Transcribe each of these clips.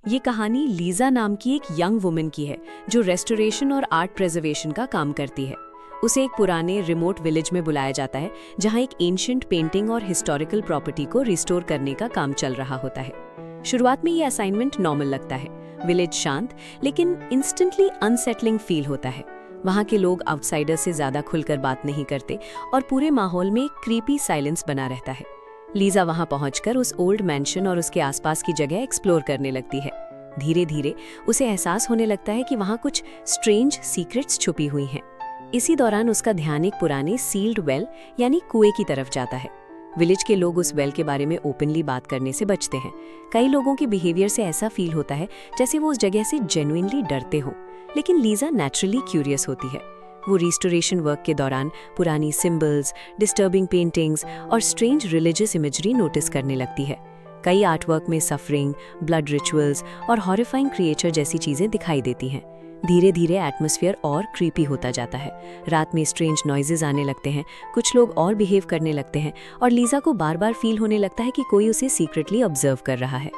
ये कहानी लीजा नाम की एक यंग वुमन की है जो रेस्टोरेशन और आर्ट प्रिजर्वेशन का काम करती है। उसे एक पुराने रिमोट विलेज में बुलाया जाता है जहां एक एंशिएंट पेंटिंग और हिस्टोरिकल प्रॉपर्टी को रिस्टोर करने का काम चल रहा होता है। शुरुआत में ये असाइनमेंट नॉर्मल लगता है। विलेज शांत लेकिन इंस्टेंटली अनसेटलिंग फील होता है। वहाँ के लोग आउटसाइडर से ज्यादा खुलकर बात नहीं करते और पूरे माहौल में एक क्रीपी साइलेंस बना रहता है। लीजा वहां पहुंचकर उस ओल्ड मैंशन और उसके आसपास की जगह एक्सप्लोर करने लगती है। धीरे धीरे उसे एहसास होने लगता है कि वहां कुछ स्ट्रेंज सीक्रेट्स छुपी हुई हैं। इसी दौरान उसका ध्यान एक पुराने सील्ड वेल यानी कुएं की तरफ जाता है। विलेज के लोग उस वेल के बारे में ओपनली बात करने से बचते हैं। कई लोगों के बिहेवियर से ऐसा फील होता है जैसे वो उस जगह से जेन्युइनली डरते हों, लेकिन लीजा नेचुरली क्यूरियस होती है। वो रिस्टोरेशन वर्क के दौरान पुरानी सिंबल्स, डिस्टर्बिंग पेंटिंग्स और स्ट्रेंज रिलीजियस इमेजरी नोटिस करने लगती है। कई आर्टवर्क में सफरिंग, ब्लड रिचुअल्स और हॉरिफाइंग क्रिएचर जैसी चीजें दिखाई देती हैं। धीरे धीरे एटमॉस्फेयर और क्रीपी होता जाता है। रात में स्ट्रेंज नॉइजेस आने लगते हैं, कुछ लोग और बिहेव करने लगते हैं और लीजा को बार बार फील होने लगता है कि कोई उसे सीक्रेटली ऑब्जर्व कर रहा है।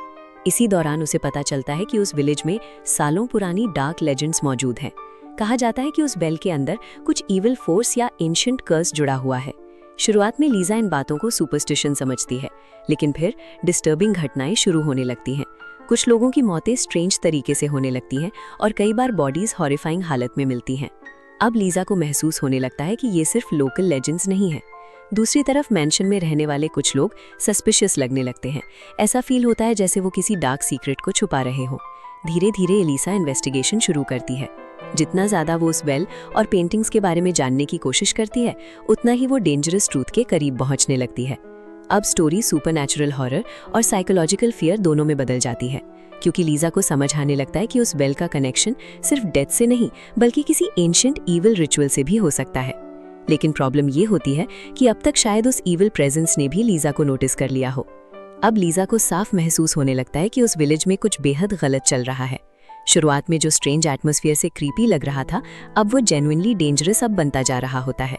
इसी दौरान उसे पता चलता है कि उस विलेज में सालों पुरानी डार्क लेजेंड्स मौजूद हैं। कहा जाता है कि उस बेल के अंदर कुछ इविल फोर्स या एंशिएंट कर्स जुड़ा हुआ है। शुरुआत में लीजा इन बातों को सुपरस्टिशन समझती है, लेकिन फिर डिस्टर्बिंग घटनाएं शुरू होने लगती हैं। कुछ लोगों की मौतें स्ट्रेंज तरीके से होने लगती हैं और कई बार बॉडीज हॉरिफाइंग हालत में मिलती हैं। अब लीजा को महसूस होने लगता है कि ये सिर्फ लोकल लेजेंड्स नहीं है। दूसरी तरफ मैंशन में रहने वाले कुछ लोग सस्पिशियस लगने लगते हैं। ऐसा फील होता है जैसे वो किसी डार्क सीक्रेट को छुपा रहे हो। धीरे धीरे एलिसा इन्वेस्टिगेशन शुरू करती है। जितना ज्यादा वो उस वेल और पेंटिंग्स के बारे में जानने की कोशिश करती है, उतना ही वो डेंजरस ट्रूथ के करीब पहुंचने लगती है। अब स्टोरी सुपरनैचुरल हॉरर और साइकोलॉजिकल फियर दोनों में बदल जाती है, क्योंकि लीजा को समझ आने लगता है कि उस वेल का कनेक्शन सिर्फ डेथ से नहीं बल्कि किसी एंशिएंट ईविल रिचुअल से भी हो सकता है। लेकिन प्रॉब्लम ये होती है कि अब तक शायद उस ईविल प्रेजेंस ने भी लीजा को नोटिस कर लिया हो। अब लीजा को साफ महसूस होने लगता है कि उस विलेज में कुछ बेहद गलत चल रहा है। शुरुआत में जो स्ट्रेंज एटमॉस्फेयर से क्रीपी लग रहा था, अब वो जेन्युइनली डेंजरस अब बनता जा रहा होता है।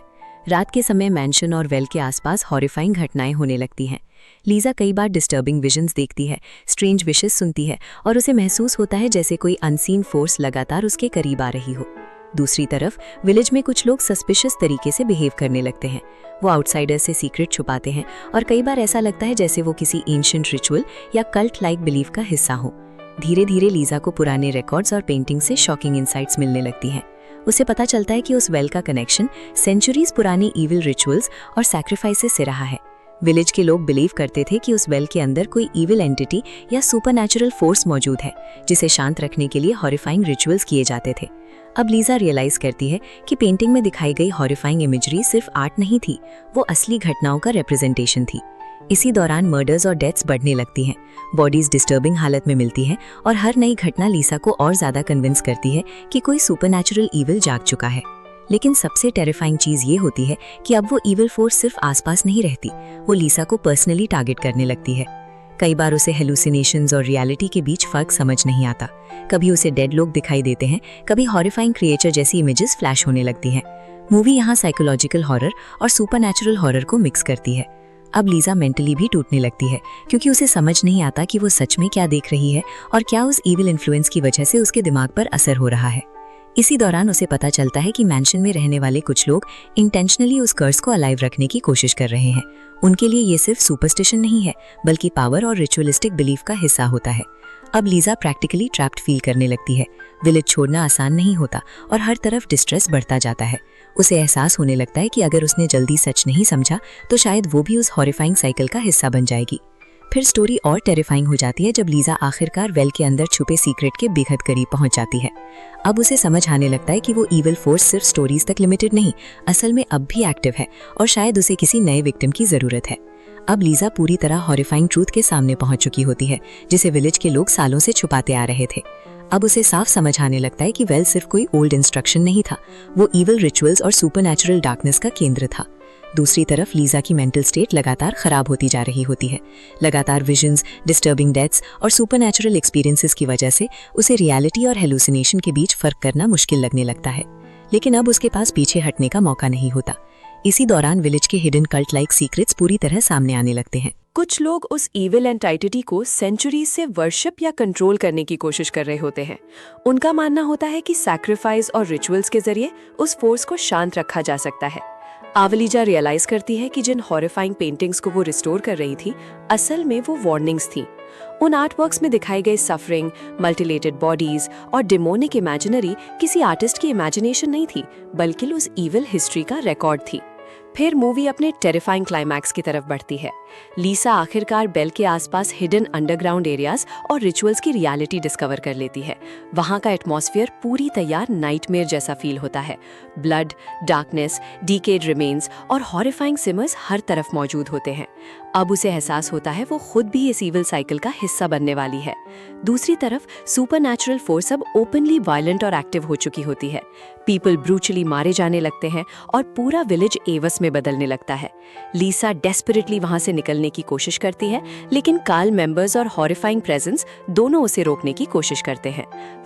रात के समय मैंशन और वेल के आसपास हॉरिफाइंग घटनाएं होने लगती हैं। लीजा कई बार डिस्टर्बिंग विजन्स देखती है, स्ट्रेंज विशेस सुनती है और उसे महसूस होता है जैसे कोई अनसीन फोर्स लगातार उसके करीब आ रही हो। दूसरी तरफ विलेज में कुछ लोग सस्पिशियस तरीके से बिहेव करने लगते हैं। वो आउटसाइडर से सीक्रेट छुपाते हैं और कई बार ऐसा लगता है जैसे वो किसी एंशिएंट रिचुअल या कल्ट लाइक बिलीफ का हिस्सा हो। धीरे धीरे लीजा को पुराने रिकॉर्ड्स और पेंटिंग से शॉकिंग इनसाइट्स मिलने लगती हैं। उसे पता चलता है कि उस वेल का कनेक्शन सेंचुरीज पुरानी इविल रिचुअल्स और सैक्रिफाइसेस से रहा है। विलेज के लोग बिलीव करते थे कि उस वेल के अंदर कोई इविल एंटिटी या सुपरनैचुरल फोर्स मौजूद है, जिसे शांत रखने के लिए हॉरिफाइंग रिचुअल्स किए जाते थे। अब लीजा रियलाइज करती है कि पेंटिंग में दिखाई गई हॉरिफाइंग इमेजरी सिर्फ आर्ट नहीं थी, वो असली घटनाओं का रिप्रेजेंटेशन थी। इसी दौरान मर्डर्स और डेथ्स बढ़ने लगती हैं, बॉडीज डिस्टर्बिंग हालत में मिलती हैं और हर नई घटना लीसा को और ज्यादा कन्विंस करती है कि कोई सुपरनैचुरल ईविल जाग चुका है। लेकिन सबसे टेरिफाइंग चीज ये होती है कि अब वो ईविल फोर्स सिर्फ आसपास नहीं रहती, वो लीसा को पर्सनली टारगेट करने लगती है। कई बार उसे हेलुसिनेशंस और रियलिटी के बीच फर्क समझ नहीं आता। कभी उसे डेड लोग दिखाई देते हैं, कभी हॉरिफाइंग क्रिएचर जैसी इमेजेस फ्लैश होने लगती हैं। मूवी यहाँ साइकोलॉजिकल हॉरर और सुपरनैचुरल हॉरर को मिक्स करती है। अब लीजा मेंटली भी टूटने लगती है, क्योंकि उसे समझ नहीं आता कि वो सच में क्या देख रही है और क्या उस ईविल इन्फ्लुएंस की वजह से उसके दिमाग पर असर हो रहा है। इसी दौरान उसे पता चलता है कि मैंशन में रहने वाले कुछ लोग इंटेंशनली उस कर्स को अलाइव रखने की कोशिश कर रहे हैं। उनके लिए ये सिर्फ सुपरस्टिशन नहीं है, बल्कि पावर और रिचुअलिस्टिक बिलीफ का हिस्सा होता है। अब लीजा प्रैक्टिकली ट्रैप्ड फील करने लगती है। विलेज छोड़ना आसान नहीं होता और हर तरफ डिस्ट्रेस बढ़ता जाता है। उसे एहसास होने लगता है कि अगर उसने जल्दी सच नहीं समझा तो शायद वो भी उस हॉरिफाइंग साइकिल का हिस्सा बन जाएगी। फिर स्टोरी और टेरिफाइंग हो जाती है जब लीजा आखिरकार वेल के अंदर छुपे सीक्रेट के बेहद करीब पहुंच जाती है। अब उसे समझ आने लगता है कि वो ईविल फोर्स सिर्फ स्टोरीज तक लिमिटेड नहीं, असल में अब भी एक्टिव है और शायद उसे किसी नए विक्टिम की जरूरत है। अब लीजा पूरी तरह हॉरिफाइंग ट्रूथ के सामने पहुंच चुकी होती है, जिसे विलेज के लोग सालों से छुपाते आ रहे थे। अब उसे साफ समझ आने लगता है कि वेल सिर्फ कोई ओल्ड इंस्ट्रक्शन नहीं था, वो ईविल रिचुअल्स और सुपरनैचुरल डार्कनेस का केंद्र था। दूसरी तरफ लीजा की मेंटल स्टेट लगातार खराब होती जा रही होती है। लगातार विजन्स, डिस्टर्बिंग डेथ्स और सुपरनैचुरल एक्सपीरियंसेस की वजह से उसे रियलिटी और हेलुसिनेशन के बीच फर्क करना मुश्किल लगने लगता है। लेकिन अब उसके पास पीछे हटने का मौका नहीं होता। इसी दौरान विलेज के हिडन कल्ट लाइक सीक्रेट्स पूरी तरह सामने आने लगते हैं। कुछ लोग उस इविल एंटाइटी को सेंचुरीज से वर्शिप या कंट्रोल करने की कोशिश कर रहे होते हैं। उनका मानना होता है कि सैक्रिफाइस और रिचुअल्स के जरिए उस फोर्स को शांत रखा जा सकता है। आवलीजा रियलाइज करती है कि जिन हॉरिफाइंग पेंटिंग्स को वो रिस्टोर कर रही थी, असल में वो वार्निंग्स थी। उन आर्टवर्क्स में दिखाई गए सफरिंग, मल्टीलेटेड बॉडीज और डिमोनिक इमेजिनरी किसी आर्टिस्ट की इमेजिनेशन नहीं थी, बल्कि उस इविल हिस्ट्री का रिकॉर्ड थी। फिर मूवी अपने टेरिफाइंग क्लाइमैक्स की तरफ बढ़ती है। लीसा आखिरकार बेल के आसपास हिडन अंडरग्राउंड एरियाज और रिचुअल्स की रियलिटी डिस्कवर कर लेती है। वहाँ का एटमॉस्फेयर पूरी तैयार नाइटमेयर जैसा फील होता है। ब्लड, डार्कनेस, डीकेड रिमेन्स और हॉरिफाइंग सिमर्स हर तरफ मौजूद होते हैं। अब उसे एहसास होता है वो खुद भी इस इविल साइकिल का हिस्सा बनने वाली है। दूसरी तरफ सुपरनैचुरल फोर्स अब ओपनली वायलेंट और एक्टिव हो चुकी होती है। पीपल ब्रूचली मारे जाने लगते हैं और पूरा विलेज एवस में बदलने लगता है। लीसा डेस्परेटली वहां से निकलने की कोशिश करती है, लेकिन काल मेंबर्स और हॉरिफाइंग प्रेजेंस दोनों उसे रोकने की कोशिश करते हैं।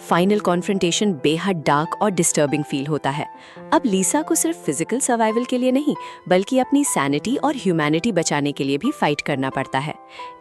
फाइनल कॉन्फ्रंटेशन बेहद डार्क और डिस्टर्बिंग फील होता है। अब लीसा को सिर्फ फिजिकल सर्वाइवल के लिए नहीं, बल्कि अपनी सैनिटी और ह्यूमैनिटी बचाने के लिए भी फाइट करना पड़ता है।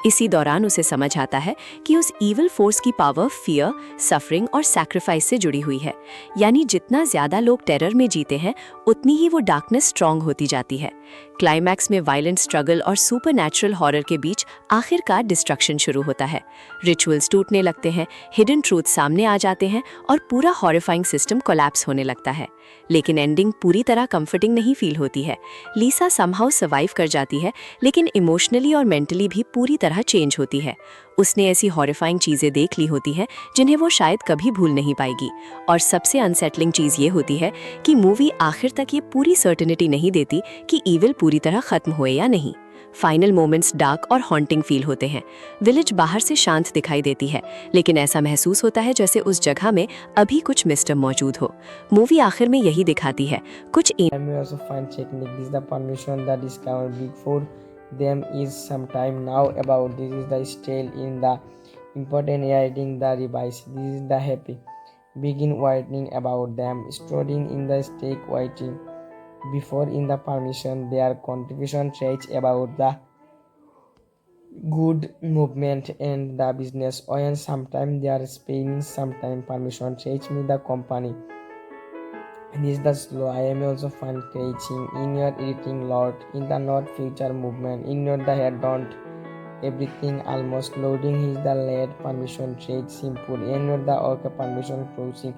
इसी दौरान उसे समझ आता है कि उस इविल फोर्स की पावर फियर, सफरिंग और सैक्रिफाइस से जुड़ी हुई है। यानी जितना ज्यादा लोग टेरर में जीते हैं, उतनी ही वो डार्कनेस स्ट्रांग होती जाती है। क्लाइमैक्स में वायलेंट स्ट्रगल और सुपरनैचुरल हॉरर के बीच आखिरकार डिस्ट्रक्शन शुरू होता है। रिचुअल्स टूटने लगते हैं, हिडन ट्रूथ सामने आ जाते हैं और पूरा हॉरिफाइंग सिस्टम कोलैप्स होने लगता है। लेकिन एंडिंग पूरी तरह कंफर्टिंग नहीं फील होती है। लीसा समहाउ सर्वाइव कर जाती है, लेकिन इमोशनली और मेंटली भी पूरी तरह चेंज होती है। उसने ऐसी हॉरिफाइंग चीजें देख ली होती हैं जिन्हें वो शायद कभी भूल नहीं पाएगी। और सबसे अनसेटलिंग चीज ये होती है कि मूवी आखिर तक ये पूरी सर्टेनिटी नहीं देती कि ईविल पूरी तरह खत्म हुए या नहीं। फाइनल मोमेंट्स डार्क और हॉन्टिंग फील होते हैं। विलेज बाहर से शांत दिखाई देती है, लेकिन ऐसा महसूस होता है जैसे उस जगह में अभी कुछ मिस्टर मौजूद हो। मूवी आखिर में यही दिखाती है, कुछ them is some time now about this is the style in the important writing the revise this is the happy begin writing about them storing in the stake writing before in the permission their contribution change about the good movement and the business when sometime they are spending sometime permission change me the company. This is the slow. I am also fun creating in your editing lot in the not future movement in your the head don't everything almost loading is the late permission trade simple in your the okay permission closing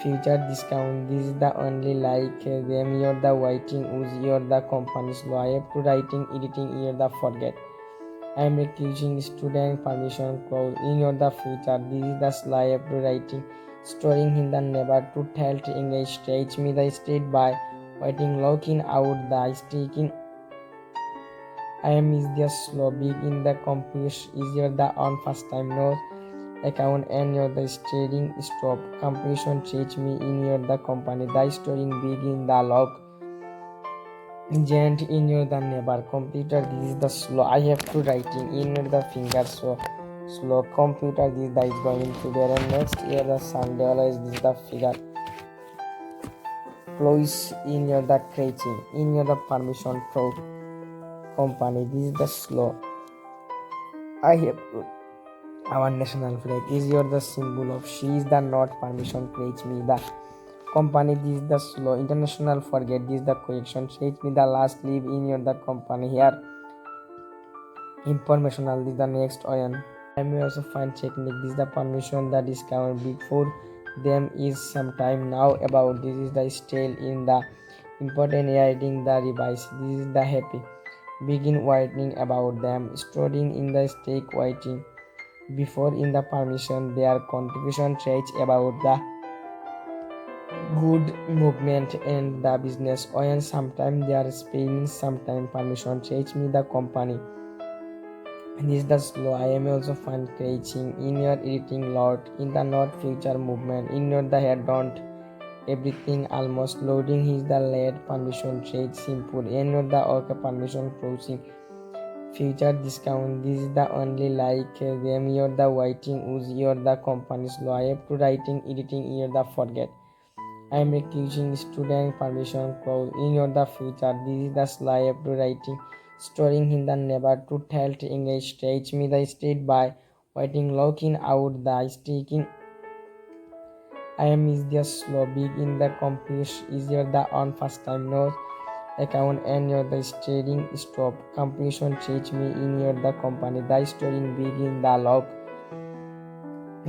future discount this is the only like them you're the writing use your the company slow. I have to writing editing you're the forget. I am accusing student permission clause in your the future this is the slow. I have to writing storing in the never to tell to English stage me the state by writing locking out the sticking. I am is the slow big in the computer is your the on first time no account and your the trading stop completion change me in your the company the storing big in the log giant in your the never computer this is the slow. I have to writing in your the finger so slow computer this that is going to be and next year the Sunday always this the figure close in your the creating in your the permission pro company this is the slow. I have to our national flag is your the symbol of she is the not permission creates me the company this is the slow international forget this the correction change me the last leave in your the company here informational this the next iron. I may also find technique this is the permission that discount before them is some time now about this is the style in the important writing the revise this is the happy begin writing about them storing in the stake writing before in the permission their contribution change about the good movement and the business when sometime they are spending sometime permission change me the company. This is the slow. I am also fun creating in your editing lot in the not future movement in your the head don't everything almost loading is the late permission trade simple in your the okay permission closing future discount this is the only like them you're the writing use your the company slow. I have to writing editing you're the forget. I am accusing student permission clause in your the future. This is the slave to writing. Storing in the never to tell to English stage me the state by writing locking out the sticking. I am is the slow big in the computer easier the on first time knows account and your the trading stop completion change me in your the company the storing big in the log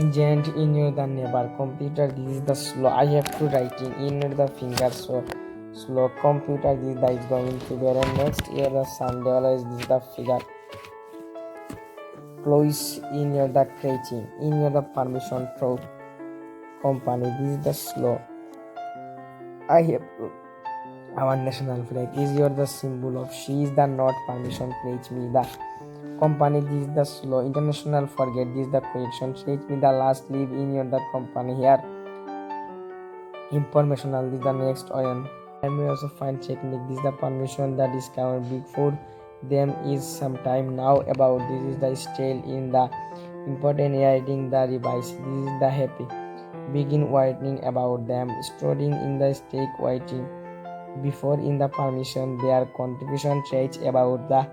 giant in your the neighbor computer this is the slow I have to writing in your the finger so slow computer this that is going to be and next year the Sunday always this the figure close in your the creating in your the permission pro company this is the slow I have to our national flag is your the symbol of she is the not permission pledge me the company this is the slow international forget this the correction pledge me the last leave in your the company here informational this the next iron and we also find technique this the permission the discount big food them is sometime now about this is the stale in the important writing the revise this is the happy begin writing about them storing in the stake writing before in the permission their contribution traits about the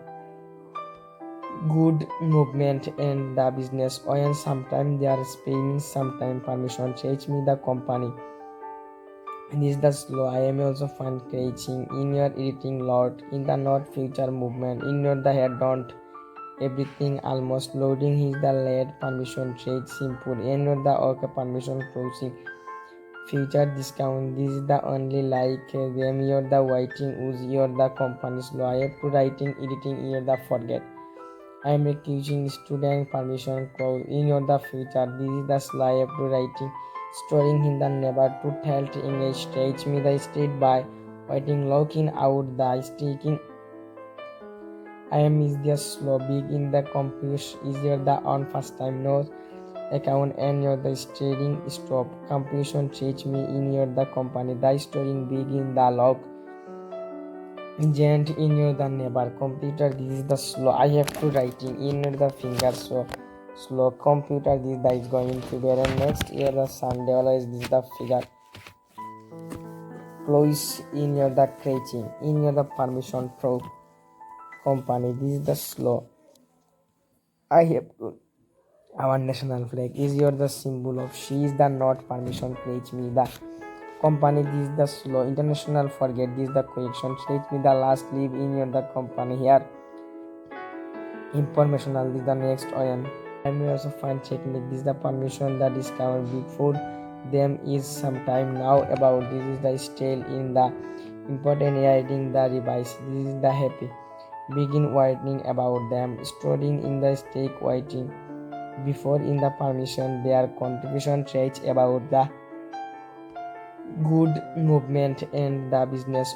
good movement and the business and sometimes they are paying sometime permission change me the company this is the slow I am also fun creating in your editing lot in the not future movement in your the head don't everything almost loading is the late permission trade simple in your the okay permission closing future discount this is the only like them you're the writing use you're the company's law I have to writing editing you're the forget I am accusing student permission clause in your the future this is the slide I have to writing storing in the never to tell to English stage me the state by writing locking out the sticking I am is the slow big in the computer easier the on first time knows account and your the trading stop completion change me in your the company the storing big in the log giant in your the neighbor computer this is the slow I have to writing in your the finger so slow computer this that is going to be and next year the Sunday always this the figure close in your the creating in your the permission pro company this is the slow I have to our national flag is your the symbol of she is the not permission pledge me the company this is the slow international forget this the correction pledge me the last leave in your the company here informational this the next iron and we also find technique this the permission the discount big food them is sometime now about this is the stale in the important writing the revise this is the happy begin writing about them storing in the stake writing before in the permission their contribution traits about the good movement and the business